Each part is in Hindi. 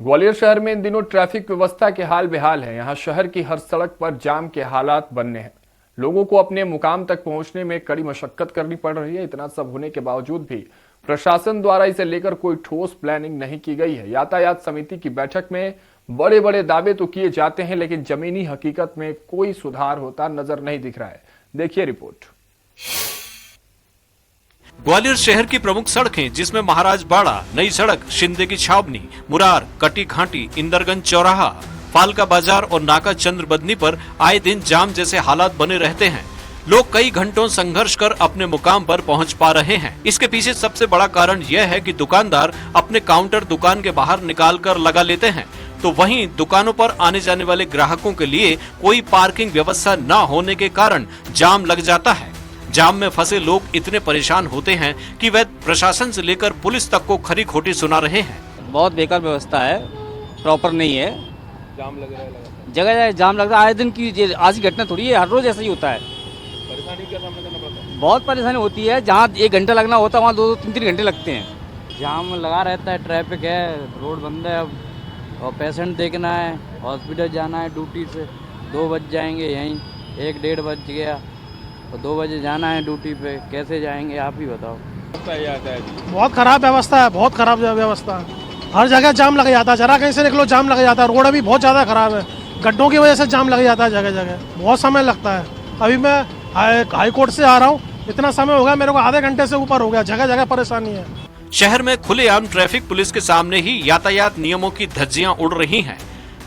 ग्वालियर शहर में इन दिनों ट्रैफिक व्यवस्था के हाल बेहाल है। यहाँ शहर की हर सड़क पर जाम के हालात बनने हैं। लोगों को अपने मुकाम तक पहुंचने में कड़ी मशक्कत करनी पड़ रही है। इतना सब होने के बावजूद भी प्रशासन द्वारा इसे लेकर कोई ठोस प्लानिंग नहीं की गई है। यातायात समिति की बैठक में बड़े बड़े दावे तो किए जाते हैं, लेकिन जमीनी हकीकत में कोई सुधार होता नजर नहीं दिख रहा है। देखिए रिपोर्ट। ग्वालियर शहर की प्रमुख सड़कें, जिसमें महाराज बाड़ा, नई सड़क, शिंदे की छावनी, मुरार, कटी घाटी, इंदरगंज चौराहा, फालका बाजार और नाका चंद्र बदनी पर आए दिन जाम जैसे हालात बने रहते हैं। लोग कई घंटों संघर्ष कर अपने मुकाम पर पहुंच पा रहे हैं। इसके पीछे सबसे बड़ा कारण यह है कि दुकानदार अपने काउंटर दुकान के बाहर निकाल कर लगा लेते हैं, तो वहीं दुकानों पर आने जाने वाले ग्राहकों के लिए कोई पार्किंग व्यवस्था न होने के कारण जाम लग जाता है। जाम में फंसे लोग इतने परेशान होते हैं कि वे प्रशासन से लेकर पुलिस तक को खरी खोटी सुना रहे हैं। बहुत बेकार व्यवस्था है, प्रॉपर नहीं है। जाम लग रहा है लगातार। जगह जगह जाम लग रहा है। आए दिन की आज की घटना थोड़ी है, हर रोज ऐसा ही होता है। परेशानी का सामना करना पड़ता है। बहुत परेशानी होती है। जहाँ 1 घंटा लगना होता है वहाँ 2-3 घंटे लगते हैं। जाम लगा रहता है, ट्रैफिक है, रोड बंद है अब, और पेशेंट देखना है, हॉस्पिटल जाना है, ड्यूटी से 2 बज जाएंगे, यहीं 1-1:30 बज गया, तो 2 बजे जाना है ड्यूटी पे। कैसे जाएंगे आप ही बताओ। बहुत खराब व्यवस्था है, बहुत खराब व्यवस्था है। हर जगह जाम लग जाता है, जरा कहीं से निकलो जाम लग जाता है। रोड अभी बहुत ज़्यादा खराब है, गड्ढों की वजह से जाम लग जाता है जगह जगह। बहुत समय लगता है। अभी मैं हाई कोर्ट से आ रहा हूँ, इतना समय हो गया मेरे को, आधे घंटे से ऊपर हो गया। जगह जगह परेशानी है। शहर में खुलेआम ट्रैफिक पुलिस के सामने ही यातायात नियमों की धज्जियां उड़ रही हैं।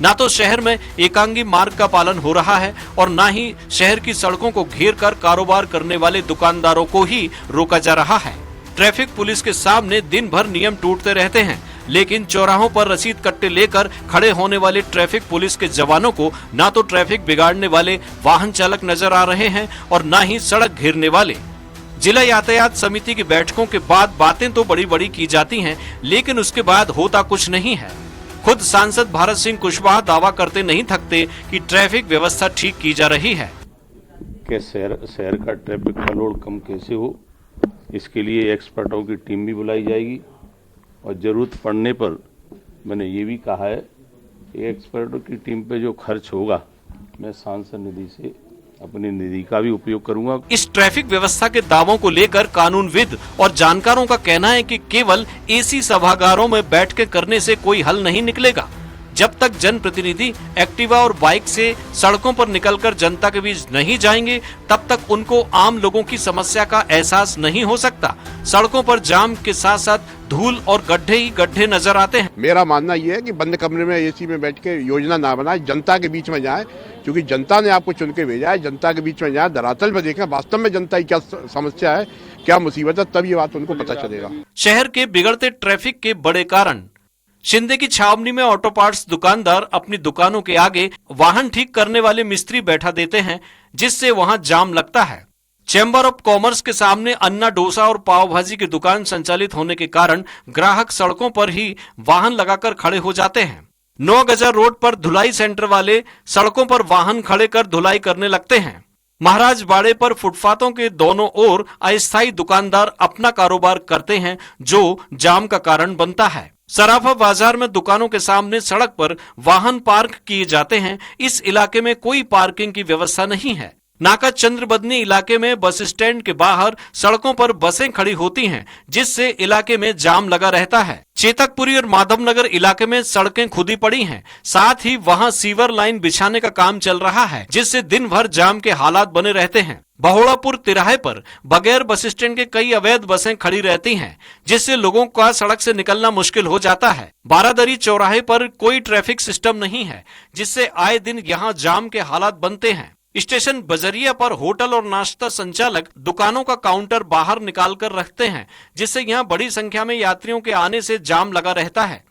ना तो शहर में एकांगी मार्ग का पालन हो रहा है और ना ही शहर की सड़कों को घेर कर कारोबार करने वाले दुकानदारों को ही रोका जा रहा है। ट्रैफिक पुलिस के सामने दिन भर नियम टूटते रहते हैं, लेकिन चौराहों पर रसीद कट्टे लेकर खड़े होने वाले ट्रैफिक पुलिस के जवानों को ना तो ट्रैफिक बिगाड़ने वाले वाहन चालक नजर आ रहे हैं और ना ही सड़क घेरने वाले। जिला यातायात समिति की बैठकों के बाद बातें तो बड़ी बड़ी की जाती हैं, लेकिन उसके बाद होता कुछ नहीं है। खुद सांसद भारत सिंह कुशवाहा दावा करते नहीं थकते कि ट्रैफिक व्यवस्था ठीक की जा रही है। कि शहर का ट्रैफिक का लोड कम कैसे हो, इसके लिए एक्सपर्टों की टीम भी बुलाई जाएगी और जरूरत पड़ने पर मैंने ये भी कहा है कि एक्सपर्टों की टीम पे जो खर्च होगा मैं सांसद निधि से अपनी निधि का भी उपयोग करूंगा। इस ट्रैफिक व्यवस्था के दावों को लेकर कानूनविद और जानकारों का कहना है कि केवल एसी सभागारों में बैठ के करने से कोई हल नहीं निकलेगा। जब तक जनप्रतिनिधि एक्टिवा और बाइक से सड़कों पर निकलकर जनता के बीच नहीं जाएंगे, तब तक उनको आम लोगों की समस्या का एहसास नहीं हो सकता। सड़कों पर जाम के साथ साथ धूल और गड्ढे ही गड्ढे नजर आते हैं। मेरा मानना यह है कि बंद कमरे में एसी में बैठ के योजना ना बनाए, जनता के बीच में जाए, क्योंकि जनता ने आपको चुन के भेजा है। जनता के बीच में जाए, धरातल पर देखें वास्तव में जनता की क्या समस्या है, क्या मुसीबत है, तब ये बात उनको पता चलेगा। शहर के बिगड़ते ट्रैफिक के बड़े कारण। शिंदे की छावनी में ऑटो पार्ट्स दुकानदार अपनी दुकानों के आगे वाहन ठीक करने वाले मिस्त्री बैठा देते हैं, जिससे वहां जाम लगता है। चैम्बर ऑफ कॉमर्स के सामने अन्ना डोसा और पाव भाजी की दुकान संचालित होने के कारण ग्राहक सड़कों पर ही वाहन लगाकर खड़े हो जाते हैं। 9 गजा रोड पर धुलाई सेंटर वाले सड़कों पर वाहन खड़े कर धुलाई करने लगते हैं। महाराज बाड़े पर फुटपाथों के दोनों ओर अस्थायी दुकानदार अपना कारोबार करते हैं, जो जाम का कारण बनता है। सराफा बाजार में दुकानों के सामने सड़क पर वाहन पार्क किए जाते हैं। इस इलाके में कोई पार्किंग की व्यवस्था नहीं है। नाका चंद्रबदनी इलाके में बस स्टैंड के बाहर सड़कों पर बसें खड़ी होती हैं, जिससे इलाके में जाम लगा रहता है। चेतकपुरी और माधवनगर इलाके में सड़कें खुदी पड़ी हैं। साथ ही वहां सीवर लाइन बिछाने का काम चल रहा है, जिससे दिन भर जाम के हालात बने रहते हैं। बहोड़ापुर तिराहे पर बगैर बस स्टैंड के कई अवैध बसें खड़ी रहती हैं, जिससे लोगों का सड़क से निकलना मुश्किल हो जाता है। बारादरी चौराहे पर कोई ट्रैफिक सिस्टम नहीं है, जिससे आए दिन यहाँ जाम के हालात बनते हैं। स्टेशन बजरिया पर होटल और नाश्ता संचालक दुकानों का काउंटर बाहर निकाल कर रखते हैं, जिससे यहाँ बड़ी संख्या में यात्रियों के आने से जाम लगा रहता है।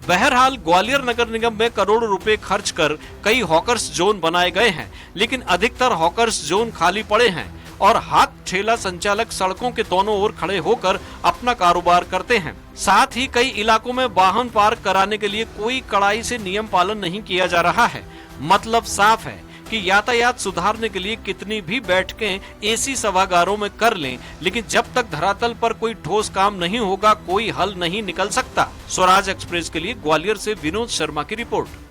बहरहाल ग्वालियर नगर निगम में करोड़ों रुपए खर्च कर कई हॉकर्स जोन बनाए गए हैं, लेकिन अधिकतर हॉकर्स जोन खाली पड़े हैं और हाथ ठेला संचालक सड़कों के दोनों ओर खड़े होकर अपना कारोबार करते हैं। साथ ही कई इलाकों में वाहन पार्क कराने के लिए कोई कड़ाई से नियम पालन नहीं किया जा रहा है। मतलब साफ है कि यातायात सुधारने के लिए कितनी भी बैठकें एसी सभागारों में कर लें, लेकिन जब तक धरातल पर कोई ठोस काम नहीं होगा कोई हल नहीं निकल सकता। स्वराज एक्सप्रेस के लिए ग्वालियर से विनोद शर्मा की रिपोर्ट।